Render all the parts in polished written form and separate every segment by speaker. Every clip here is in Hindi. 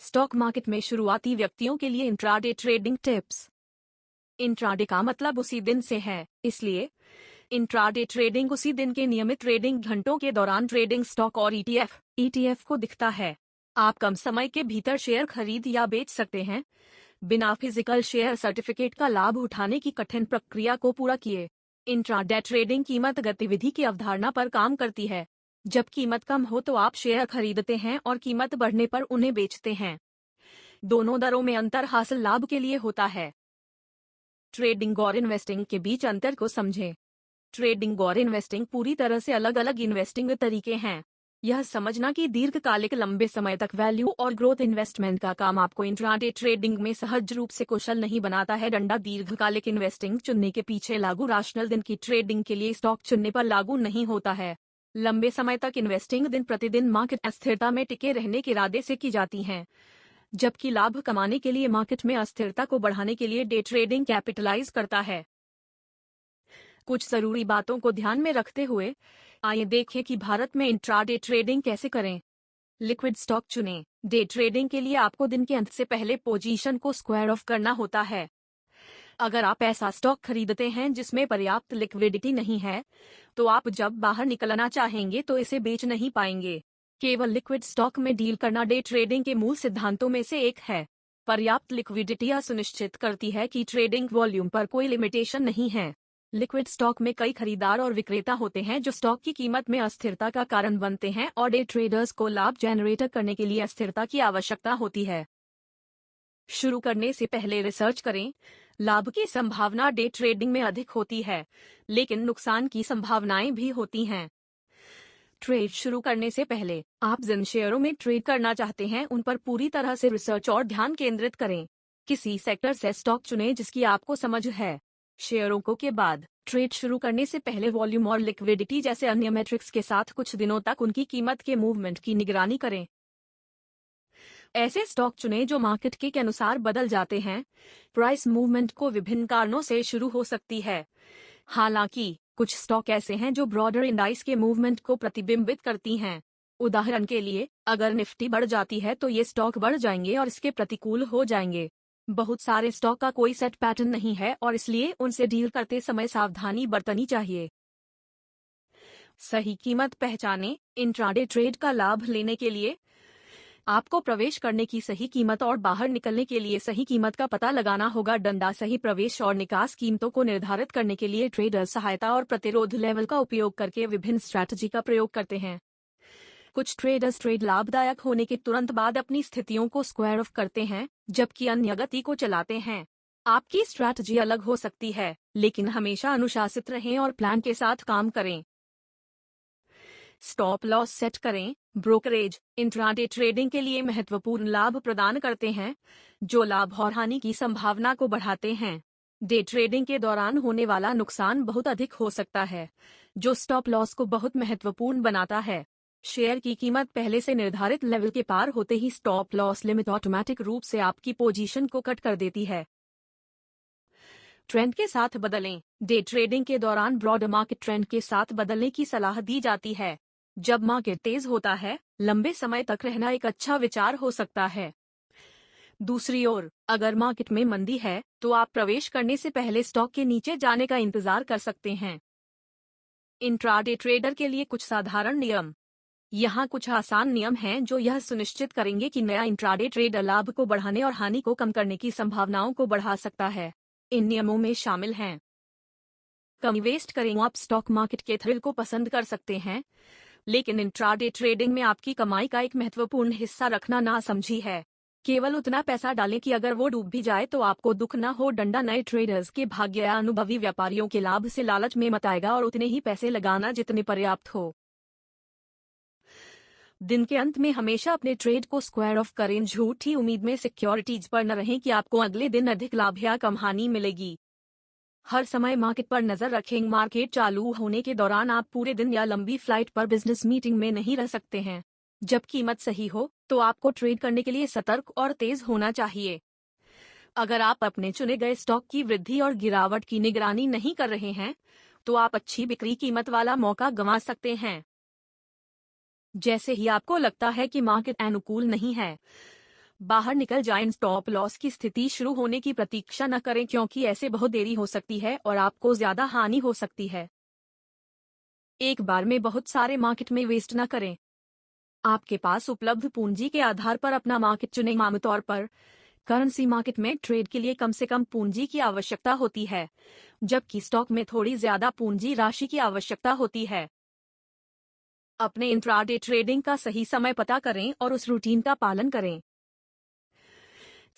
Speaker 1: स्टॉक मार्केट में शुरुआती व्यक्तियों के लिए इंट्राडे ट्रेडिंग टिप्स। इंट्राडे का मतलब उसी दिन से है, इसलिए इंट्राडे ट्रेडिंग उसी दिन के नियमित ट्रेडिंग घंटों के दौरान ट्रेडिंग स्टॉक और ईटीएफ को दिखता है। आप कम समय के भीतर शेयर खरीद या बेच सकते हैं, बिना फिजिकल शेयर सर्टिफिकेट का लाभ उठाने की कठिन प्रक्रिया को पूरा किए। इंट्राडे ट्रेडिंग कीमत गतिविधि की अवधारणा पर काम करती है। जब कीमत कम हो तो आप शेयर खरीदते हैं और कीमत बढ़ने पर उन्हें बेचते हैं। दोनों दरों में अंतर हासिल लाभ के लिए होता है। ट्रेडिंग और इन्वेस्टिंग के बीच अंतर को समझें। ट्रेडिंग और इन्वेस्टिंग पूरी तरह से अलग अलग इन्वेस्टिंग तरीके हैं। यह समझना कि दीर्घकालिक लंबे समय तक वैल्यू और ग्रोथ इन्वेस्टमेंट का काम आपको इंट्राडे ट्रेडिंग में सहज रूप से कुशल नहीं बनाता है। डंडा दीर्घकालिक इन्वेस्टिंग चुनने के पीछे लागू राशनल दिन की ट्रेडिंग के लिए स्टॉक चुनने पर लागू नहीं होता है। लंबे समय तक इन्वेस्टिंग दिन प्रतिदिन मार्केट अस्थिरता में टिके रहने के इरादे से की जाती हैं, जबकि लाभ कमाने के लिए मार्केट में अस्थिरता को बढ़ाने के लिए डे ट्रेडिंग कैपिटलाइज करता है। कुछ जरूरी बातों को ध्यान में रखते हुए आइए देखें कि भारत में इंट्राडे ट्रेडिंग कैसे करें। लिक्विड स्टॉक चुनें। डे ट्रेडिंग के लिए आपको दिन के अंत से पहले पोजीशन को स्क्वायर ऑफ करना होता है। अगर आप ऐसा स्टॉक खरीदते हैं जिसमें पर्याप्त लिक्विडिटी नहीं है, तो आप जब बाहर निकलना चाहेंगे तो इसे बेच नहीं पाएंगे। केवल लिक्विड स्टॉक में डील करना डे ट्रेडिंग के मूल सिद्धांतों में से एक है। पर्याप्त लिक्विडिटी यह सुनिश्चित करती है कि ट्रेडिंग वॉल्यूम पर कोई लिमिटेशन नहीं है। लिक्विड स्टॉक में कई खरीदार और विक्रेता होते हैं जो स्टॉक की कीमत में अस्थिरता का कारण बनते हैं और डे ट्रेडर्स को लाभ जनरेट करने के लिए अस्थिरता की आवश्यकता होती है। शुरू करने से पहले रिसर्च करें। लाभ की संभावना डे ट्रेडिंग में अधिक होती है, लेकिन नुकसान की संभावनाएं भी होती हैं। ट्रेड शुरू करने से पहले आप जिन शेयरों में ट्रेड करना चाहते हैं उन पर पूरी तरह से रिसर्च और ध्यान केंद्रित करें। किसी सेक्टर से स्टॉक चुनें जिसकी आपको समझ है। शेयरों को के बाद ट्रेड शुरू करने से पहले वॉल्यूम और लिक्विडिटी जैसे अन्य मैट्रिक्स के साथ कुछ दिनों तक उनकी कीमत के मूवमेंट की निगरानी करें। ऐसे स्टॉक चुनें जो मार्केट के अनुसार बदल जाते हैं। प्राइस मूवमेंट को विभिन्न कारणों से शुरू हो सकती है। हालांकि कुछ स्टॉक ऐसे हैं जो ब्रॉडर इंडाइस के मूवमेंट को प्रतिबिंबित करती हैं। उदाहरण के लिए, अगर निफ्टी बढ़ जाती है तो ये स्टॉक बढ़ जाएंगे और इसके प्रतिकूल हो जाएंगे। बहुत सारे स्टॉक का कोई सेट पैटर्न नहीं है और इसलिए उनसे डील करते समय सावधानी बरतनी चाहिए। सही कीमत पहचानें। इंट्राडे ट्रेड का लाभ लेने के लिए आपको प्रवेश करने की सही कीमत और बाहर निकलने के लिए सही कीमत का पता लगाना होगा। डंडा सही प्रवेश और निकास कीमतों को निर्धारित करने के लिए ट्रेडर सहायता और प्रतिरोध लेवल का उपयोग करके विभिन्न स्ट्रैटेजी का प्रयोग करते हैं। कुछ ट्रेडर्स ट्रेड लाभदायक होने के तुरंत बाद अपनी स्थितियों को स्क्वायर ऑफ करते हैं, जबकि अन्य गति को चलाते हैं। आपकी स्ट्रैटेजी अलग हो सकती है, लेकिन हमेशा अनुशासित रहें और प्लान के साथ काम करें। स्टॉप लॉस सेट करें। ब्रोकरेज इंट्राडे ट्रेडिंग के लिए महत्वपूर्ण लाभ प्रदान करते हैं, जो लाभ और हानि की संभावना को बढ़ाते हैं। डे ट्रेडिंग के दौरान होने वाला नुकसान बहुत अधिक हो सकता है, जो स्टॉप लॉस को बहुत महत्वपूर्ण बनाता है। शेयर की कीमत पहले से निर्धारित लेवल के पार होते ही स्टॉप लॉस लिमिट ऑटोमेटिक रूप से आपकी पोजीशन को कट कर देती है। ट्रेंड के साथ बदलें। डे ट्रेडिंग के दौरान ब्रॉडर मार्केट ट्रेंड के साथ बदलने की सलाह दी जाती है। जब मार्केट तेज होता है, लंबे समय तक रहना एक अच्छा विचार हो सकता है। दूसरी ओर, अगर मार्केट में मंदी है, तो आप प्रवेश करने से पहले स्टॉक के नीचे जाने का इंतजार कर सकते हैं। इंट्राडे ट्रेडर के लिए कुछ साधारण नियम। यहाँ कुछ आसान नियम हैं जो यह सुनिश्चित करेंगे कि नया इंट्राडे ट्रेडर लाभ को बढ़ाने और हानि को कम करने की संभावनाओं को बढ़ा सकता है। इन नियमों में शामिल हैं: कम इन्वेस्ट करें। आप स्टॉक मार्केट के थ्रिल को पसंद कर सकते हैं, लेकिन इंट्राडे ट्रेडिंग में आपकी कमाई का एक महत्वपूर्ण हिस्सा रखना ना समझी है। केवल उतना पैसा डालें कि अगर वो डूब भी जाए तो आपको दुख न हो। डंडा नए ट्रेडर्स के भाग्य या अनुभवी व्यापारियों के लाभ से लालच में मत आएगा और उतने ही पैसे लगाना जितने पर्याप्त हो। दिन के अंत में हमेशा अपने ट्रेड को स्क्वायर ऑफ करें। झूठी उम्मीद में सिक्योरिटीज पर न रहें कि आपको अगले दिन अधिक लाभ या कम हानि मिलेगी। हर समय मार्केट पर नजर रखें। मार्केट चालू होने के दौरान आप पूरे दिन या लंबी फ्लाइट पर बिजनेस मीटिंग में नहीं रह सकते हैं। जब कीमत सही हो तो आपको ट्रेड करने के लिए सतर्क और तेज होना चाहिए। अगर आप अपने चुने गए स्टॉक की वृद्धि और गिरावट की निगरानी नहीं कर रहे हैं, तो आप अच्छी बिक्री कीमत वाला मौका गंवा सकते हैं। जैसे ही आपको लगता है कि मार्केट अनुकूल नहीं है, बाहर निकल जाएं। स्टॉप लॉस की स्थिति शुरू होने की प्रतीक्षा न करें, क्योंकि ऐसे बहुत देरी हो सकती है और आपको ज्यादा हानि हो सकती है। एक बार में बहुत सारे मार्केट में वेस्ट न करें। आपके पास उपलब्ध पूंजी के आधार पर अपना मार्केट चुनें। आमतौर पर करेंसी मार्केट में ट्रेड के लिए कम से कम पूंजी की आवश्यकता होती है, जबकि स्टॉक में थोड़ी ज्यादा पूंजी राशि की आवश्यकता होती है। अपने इंट्राडे ट्रेडिंग का सही समय पता करें और उस रूटीन का पालन करें।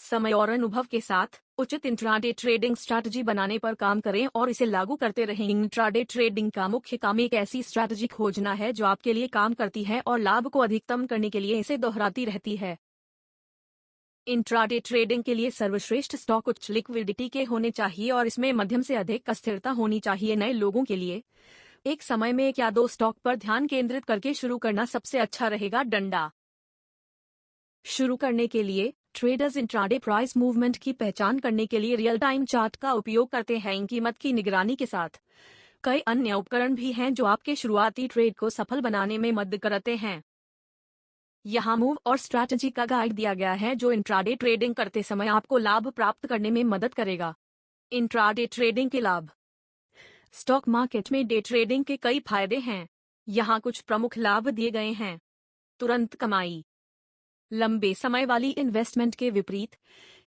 Speaker 1: समय और अनुभव के साथ उचित इंट्राडे ट्रेडिंग स्ट्रैटेजी बनाने पर काम करें और इसे लागू करते रहें। इंट्राडे ट्रेडिंग का मुख्य काम एक ऐसी स्ट्रैटेजी खोजना है जो आपके लिए काम करती है और लाभ को अधिकतम करने के लिए इसे दोहराती रहती है। इंट्राडे ट्रेडिंग के लिए सर्वश्रेष्ठ स्टॉक उच्च लिक्विडिटी के होने चाहिए और इसमें मध्यम से अधिक अस्थिरता होनी चाहिए। नए लोगों के लिए एक समय में एक या दो स्टॉक पर ध्यान केंद्रित करके शुरू करना सबसे अच्छा रहेगा। डंडा शुरू करने के लिए ट्रेडर्स इंट्राडे प्राइस मूवमेंट की पहचान करने के लिए रियल टाइम चार्ट का उपयोग करते हैं। इन कीमत की निगरानी के साथ कई अन्य उपकरण भी हैं जो आपके शुरुआती ट्रेड को सफल बनाने में मदद करते हैं। यहाँ मूव और स्ट्रैटेजी का गाइड दिया गया है जो इंट्राडे ट्रेडिंग करते समय आपको लाभ प्राप्त करने में मदद करेगा। इंट्राडे ट्रेडिंग के लाभ। स्टॉक मार्केट में डे ट्रेडिंग के कई फायदे हैं। यहाँ कुछ प्रमुख लाभ दिए गए हैं। तुरंत कमाई। लंबे समय वाली इन्वेस्टमेंट के विपरीत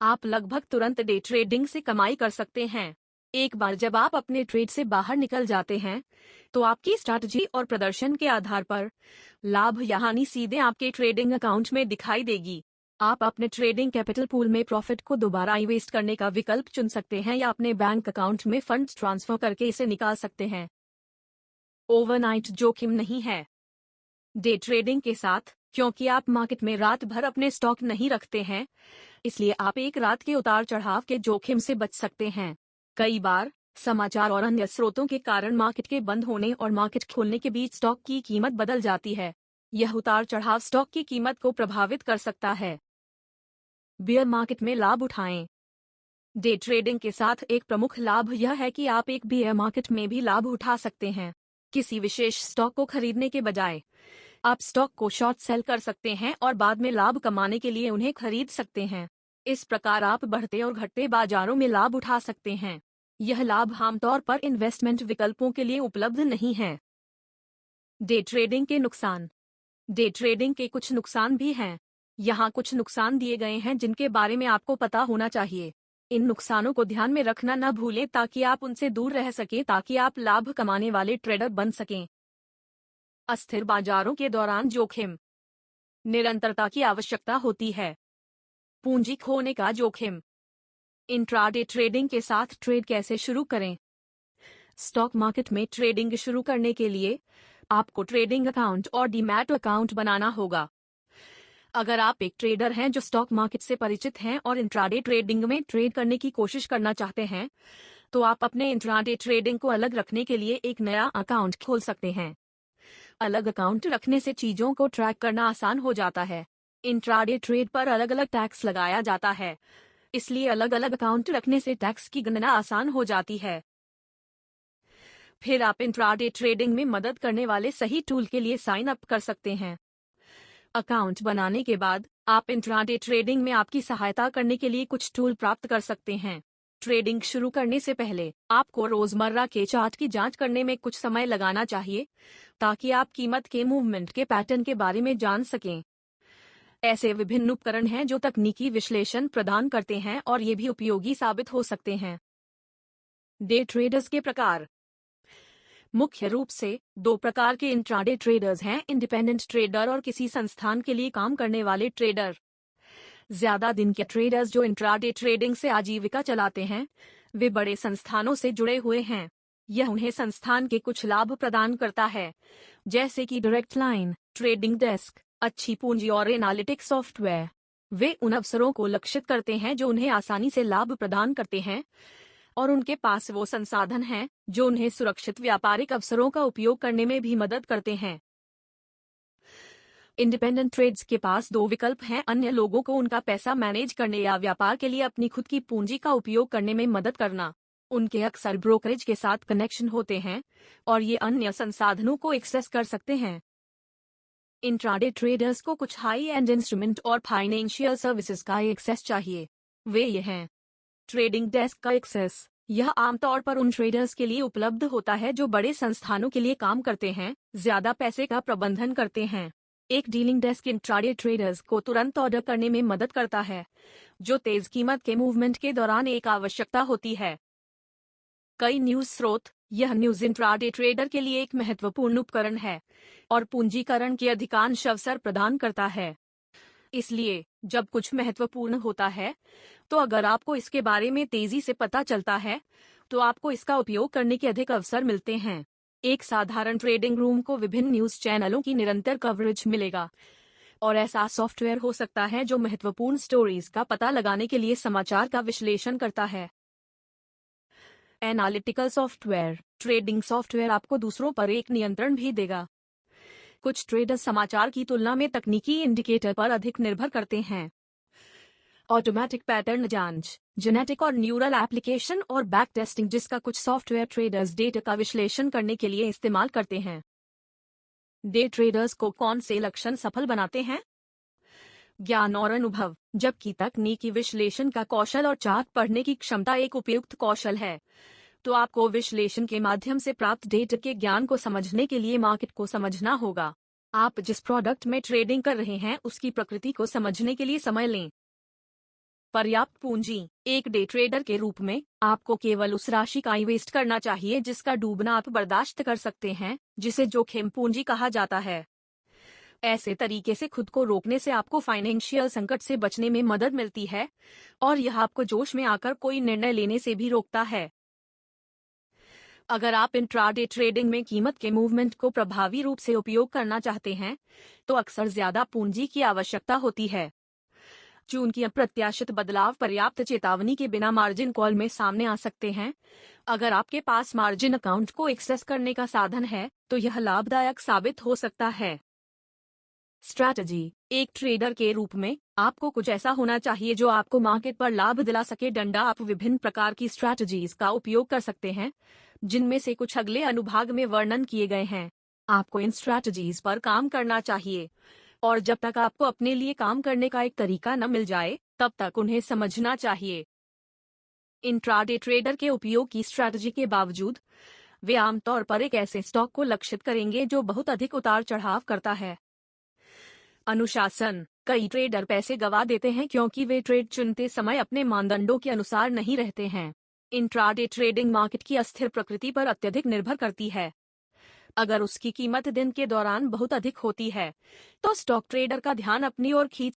Speaker 1: आप लगभग तुरंत डे ट्रेडिंग से कमाई कर सकते हैं। एक बार जब आप अपने ट्रेड से बाहर निकल जाते हैं तो आपकी स्ट्रैटेजी और प्रदर्शन के आधार पर लाभ या हानि सीधे आपके ट्रेडिंग अकाउंट में दिखाई देगी। आप अपने ट्रेडिंग कैपिटल पूल में प्रॉफिट को दोबारा इन्वेस्ट करने का विकल्प चुन सकते हैं या अपने बैंक अकाउंट में फंड्स ट्रांसफर करके इसे निकाल सकते हैं। ओवरनाइट जोखिम नहीं है। डे ट्रेडिंग के साथ, क्योंकि आप मार्केट में रात भर अपने स्टॉक नहीं रखते हैं, इसलिए आप एक रात के उतार चढ़ाव के जोखिम से बच सकते हैं। कई बार समाचार और अन्य स्रोतों के कारण मार्केट के बंद होने और मार्केट खोलने के बीच स्टॉक की कीमत बदल जाती है। यह उतार चढ़ाव स्टॉक की कीमत को प्रभावित कर सकता है। बेयर मार्केट में लाभ उठाएं। डे ट्रेडिंग के साथ एक प्रमुख लाभ यह है कि आप एक बेयर मार्केट में भी लाभ उठा सकते हैं। किसी विशेष स्टॉक को खरीदने के बजाय आप स्टॉक को शॉर्ट सेल कर सकते हैं और बाद में लाभ कमाने के लिए उन्हें खरीद सकते हैं। इस प्रकार आप बढ़ते और घटते बाजारों में लाभ उठा सकते हैं। यह लाभ आमतौर पर इन्वेस्टमेंट विकल्पों के लिए उपलब्ध नहीं है। डे ट्रेडिंग के नुकसान। डे ट्रेडिंग के कुछ नुकसान भी हैं। यहाँ कुछ नुकसान दिए गए हैं जिनके बारे में आपको पता होना चाहिए। इन नुकसानों को ध्यान में रखना न भूलें ताकि आप उनसे दूर रह सकें, ताकि आप लाभ कमाने वाले ट्रेडर बन सकें। अस्थिर बाजारों के दौरान जोखिम। निरंतरता की आवश्यकता होती है। पूंजी खोने का जोखिम। इंट्राडे ट्रेडिंग के साथ ट्रेड कैसे शुरू करें। स्टॉक मार्केट में ट्रेडिंग शुरू करने के लिए आपको ट्रेडिंग अकाउंट और डीमैट अकाउंट बनाना होगा। अगर आप एक ट्रेडर हैं जो स्टॉक मार्केट से परिचित हैं और इंट्राडे ट्रेडिंग में ट्रेड करने की कोशिश करना चाहते हैं, तो आप अपने इंट्राडे ट्रेडिंग को अलग रखने के लिए एक नया अकाउंट खोल सकते हैं। अलग अकाउंट रखने से चीजों को ट्रैक करना आसान हो जाता है। इंट्राडे ट्रेड पर अलग अलग टैक्स लगाया जाता है, इसलिए अलग अलग अकाउंट रखने से टैक्स की गणना आसान हो जाती है। फिर आप इंट्राडे ट्रेडिंग में मदद करने वाले सही टूल के लिए साइन अप कर सकते हैं। अकाउंट बनाने के बाद आप इंट्राडे ट्रेडिंग में आपकी सहायता करने के लिए कुछ टूल प्राप्त कर सकते हैं। ट्रेडिंग शुरू करने से पहले आपको रोजमर्रा के चार्ट की जांच करने में कुछ समय लगाना चाहिए, ताकि आप कीमत के मूवमेंट के पैटर्न के बारे में जान सकें। ऐसे विभिन्न उपकरण हैं जो तकनीकी विश्लेषण प्रदान करते हैं और ये भी उपयोगी साबित हो सकते हैं। डे ट्रेडर्स के प्रकार। मुख्य रूप से दो प्रकार के इंट्राडे ट्रेडर्स हैं, इंडिपेंडेंट ट्रेडर और किसी संस्थान के लिए काम करने वाले ट्रेडर। ज्यादा दिन के ट्रेडर्स जो इंट्राडे ट्रेडिंग से आजीविका चलाते हैं, वे बड़े संस्थानों से जुड़े हुए हैं। यह उन्हें संस्थान के कुछ लाभ प्रदान करता है, जैसे कि डायरेक्ट लाइन, ट्रेडिंग डेस्क, अच्छी पूंजी और एनालिटिक्स सॉफ्टवेयर। वे उन अवसरों को लक्षित करते हैं जो उन्हें आसानी से लाभ प्रदान करते हैं, और उनके पास वो संसाधन हैं जो उन्हें सुरक्षित व्यापारिक अवसरों का उपयोग करने में भी मदद करते हैं। इंडिपेंडेंट ट्रेड्स के पास दो विकल्प हैं: अन्य लोगों को उनका पैसा मैनेज करने या व्यापार के लिए अपनी खुद की पूंजी का उपयोग करने में मदद करना। उनके अक्सर ब्रोकरेज के साथ कनेक्शन होते हैं और ये अन्य संसाधनों को एक्सेस कर सकते हैं। इंट्राडे ट्रेडर्स को कुछ हाई एंड इंस्ट्रूमेंट और फाइनेंशियल सर्विसेज का एक्सेस चाहिए। वे ये हैं। ट्रेडिंग डेस्क का एक्सेस। यह आमतौर पर उन ट्रेडर्स के लिए उपलब्ध होता है जो बड़े संस्थानों के लिए काम करते हैं, ज्यादा पैसे का प्रबंधन करते हैं। एक डीलिंग डेस्क इंट्राडे ट्रेडर्स को तुरंत ऑर्डर करने में मदद करता है, जो तेज कीमत के मूवमेंट के दौरान एक आवश्यकता होती है। कई न्यूज स्रोत। यह न्यूज इंट्राडे ट्रेडर के लिए एक महत्वपूर्ण उपकरण है और पूंजीकरण के अधिकांश अवसर प्रदान करता है। इसलिए जब कुछ महत्वपूर्ण होता है, तो अगर आपको इसके बारे में तेजी से पता चलता है, तो आपको इसका उपयोग करने के अधिक अवसर मिलते हैं। एक साधारण ट्रेडिंग रूम को विभिन्न न्यूज चैनलों की निरंतर कवरेज मिलेगा, और ऐसा सॉफ्टवेयर हो सकता है जो महत्वपूर्ण स्टोरीज का पता लगाने के लिए समाचार का विश्लेषण करता है। Analytical software. ट्रेडिंग सॉफ्टवेयर आपको दूसरों पर एक नियंत्रण भी देगा। कुछ ट्रेडर्स समाचार की तुलना में तकनीकी इंडिकेटर पर अधिक निर्भर करते हैं। ऑटोमेटिक पैटर्न जांच, जेनेटिक और न्यूरल एप्लीकेशन और बैक टेस्टिंग, जिसका कुछ सॉफ्टवेयर ट्रेडर्स डेटा का विश्लेषण करने के लिए इस्तेमाल करते हैं। डे ट्रेडर्स को कौन से लक्षण सफल बनाते हैं? ज्ञान और अनुभव। जबकि तकनीकी विश्लेषण का कौशल और चार्ट पढ़ने की क्षमता एक उपयुक्त कौशल है, तो आपको विश्लेषण के माध्यम से प्राप्त डेटा के ज्ञान को समझने के लिए मार्केट को समझना होगा। आप जिस प्रोडक्ट में ट्रेडिंग कर रहे हैं उसकी प्रकृति को समझने के लिए समय लें। पर्याप्त पूंजी। एक डे ट्रेडर के रूप में आपको केवल उस राशि का इन्वेस्ट करना चाहिए जिसका डूबना आप बर्दाश्त कर सकते हैं, जिसे जोखिम पूंजी कहा जाता है। ऐसे तरीके से खुद को रोकने से आपको फाइनेंशियल संकट से बचने में मदद मिलती है, और यह आपको जोश में आकर कोई निर्णय लेने से भी रोकता है। अगर आप इंट्राडे ट्रेडिंग में कीमत के मूवमेंट को प्रभावी रूप से उपयोग करना चाहते हैं, तो अक्सर ज्यादा पूंजी की आवश्यकता होती है। चूंकि अप्रत्याशित बदलाव पर्याप्त चेतावनी के बिना मार्जिन कॉल में सामने आ सकते हैं, अगर आपके पास मार्जिन अकाउंट को एक्सेस करने का साधन है, तो यह लाभदायक साबित हो सकता है। स्ट्रैटेजी। एक ट्रेडर के रूप में आपको कुछ ऐसा होना चाहिए जो आपको मार्केट पर लाभ दिला सके। डंडा। आप विभिन्न प्रकार की स्ट्रैटेजीज का उपयोग कर सकते हैं, जिनमें से कुछ अगले अनुभाग में वर्णन किए गए हैं। आपको इन स्ट्रैटेजीज पर काम करना चाहिए, और जब तक आपको अपने लिए काम करने का एक तरीका न मिल जाए, तब तक उन्हें समझना चाहिए। इंट्राडे ट्रेडर के उपयोग की स्ट्रैटेजी के बावजूद, वे आमतौर पर एक ऐसे स्टॉक को लक्षित करेंगे जो बहुत अधिक उतार चढ़ाव करता है। अनुशासन। कई ट्रेडर पैसे गवा देते हैं क्योंकि वे ट्रेड चुनते समय अपने मानदंडों के अनुसार नहीं रहते हैं। इंट्राडे ट्रेडिंग मार्केट की अस्थिर प्रकृति पर अत्यधिक निर्भर करती है। अगर उसकी कीमत दिन के दौरान बहुत अधिक होती है, तो स्टॉक ट्रेडर का ध्यान अपनी ओर खींच